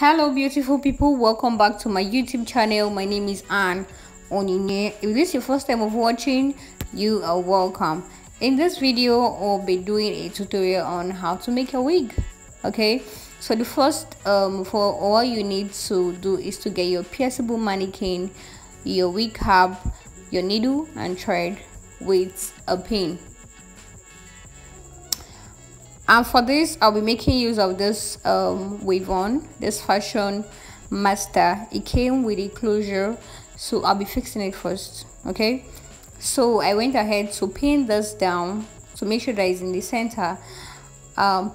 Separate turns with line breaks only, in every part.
Hello beautiful people, welcome back to my YouTube channel. My name is Anne Onyinye. If this is your first time of watching, you are welcome. In this video I'll be doing a tutorial on how to make a wig. Okay, so the first for all you need to do is to get your pierceable mannequin, your wig cap, your needle and thread with a pin. And for this I'll be making use of this wave on this fashion master. It came with a closure, so I'll be fixing it first. Okay, so I went ahead to pin this down to make sure that it's in the center.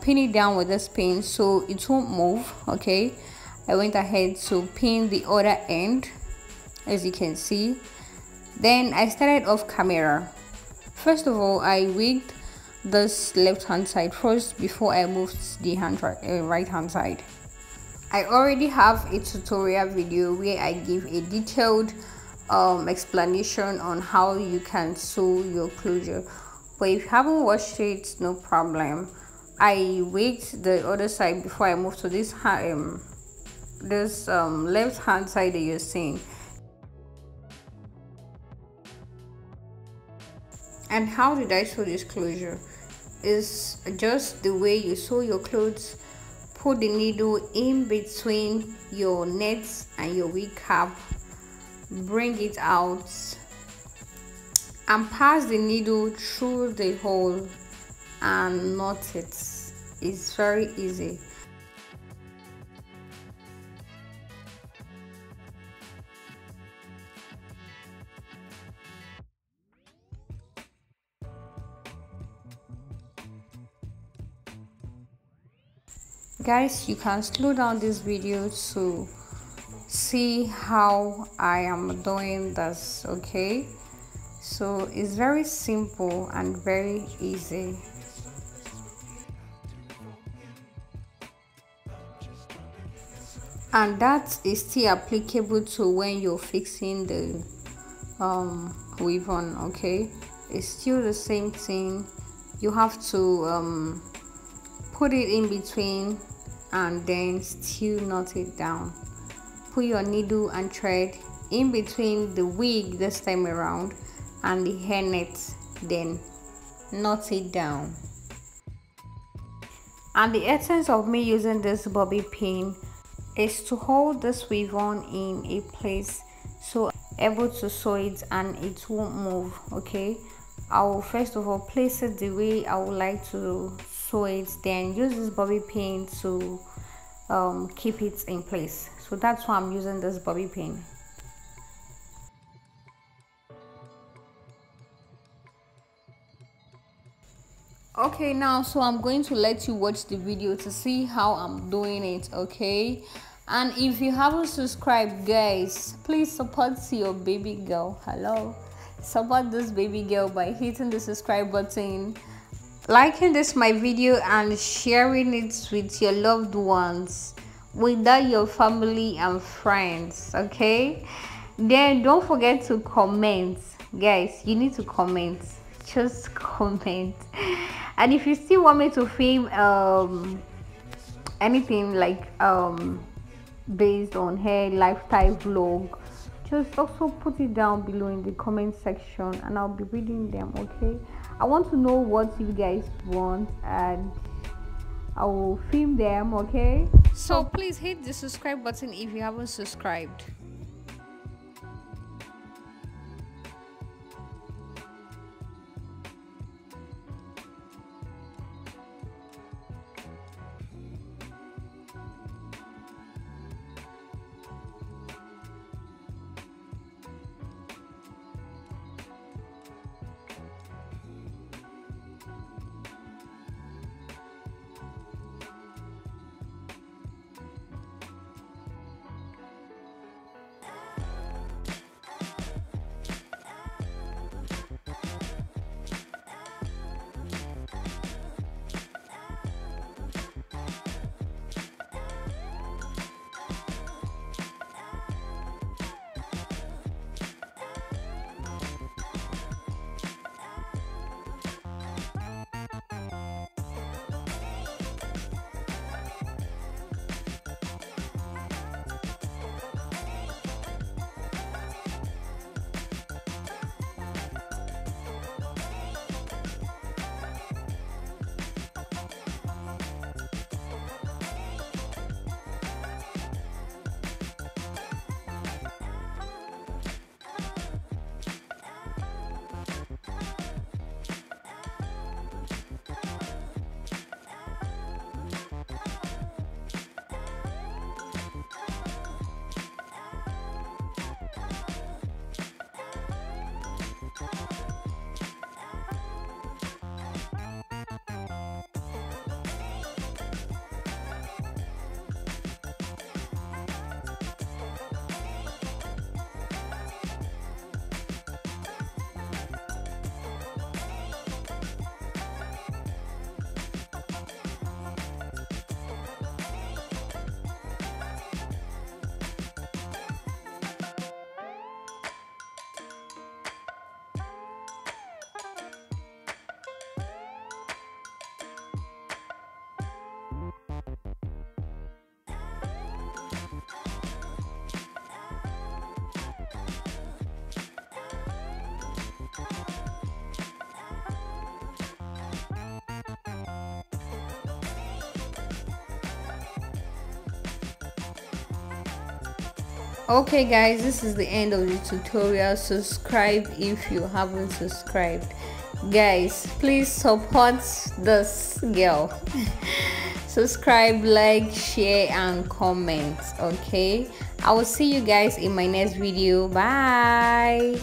Pin it down with this pin so it won't move. Okay, I went ahead to pin the other end, as you can see. Then I started off camera. First of all, I wigged this left hand side first before I moved the right hand side. I already have a tutorial video where I give a detailed explanation on how you can sew your closure, but if you haven't watched it, no problem. I wigged the other side before I moved to this left hand side that you're seeing. And how did I sew this closure? Is just the way you sew your clothes. Put the needle in between your nets and your wig cap, bring it out and pass the needle through the hole and knot it. It's very easy. Guys, you can slow down this video to see how I am doing this. Okay, so it's very simple and very easy. And that is still applicable to when you're fixing the weave on. Okay, it's still the same thing. You have to put it in between and then still knot it down. Put your needle and thread in between the wig this time around and the hairnet, then knot it down. And the essence of me using this bobby pin is to hold this weave on in a place so I'm able to sew it and it won't move. Okay, I will first of all place it the way I would like to sew it, then use this bobby pin to keep it in place. So that's why I'm using this bobby pin. Okay, now so I'm going to let you watch the video to see how I'm doing it. Okay, and if you haven't subscribed, guys, please support your baby girl. Hello, support this baby girl by hitting the subscribe button, liking this my video and sharing it with your loved ones, with your family and friends. Okay, then don't forget to comment. Guys, you need to comment, just comment. And if you still want me to film anything like based on hair lifestyle vlog, just also put it down below in the comment section and I'll be reading them. Okay, I want to know what you guys want and I will film them. Okay, so please hit the subscribe button if you haven't subscribed. Okay guys, this is the end of the tutorial. Subscribe if you haven't subscribed. Guys, please support this girl. Subscribe, like, share and comment. Okay, I will see you guys in my next video. Bye.